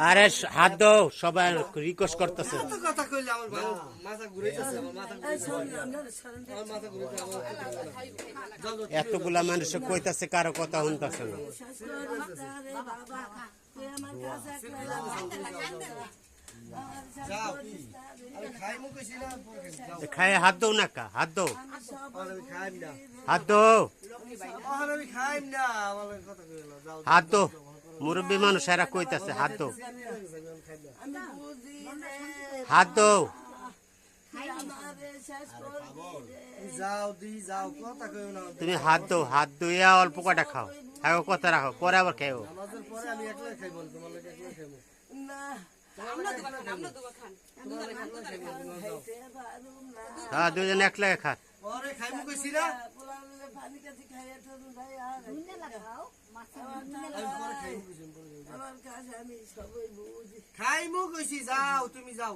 আরে হাত দাও, সবাই রিকোয়েস্ট করতেছে। এতগুলা মানুষ কইতাছে, কারো কথা শুনতেছে না। খাই হাত দো না, কা হাত দো, হাত দো, হাত দো। মুরব্বী মানুষ এরা কইতাছে হাত দো, হাত দো। তুমি হাত দো, হাত ধুইয়া অল্প কটা খাও, খাও কথা রাখো, পরে আবার খাও। হ্যাঁ, দুজন একলাই খা। খাইমু কইছি, যাও তুমি যাও।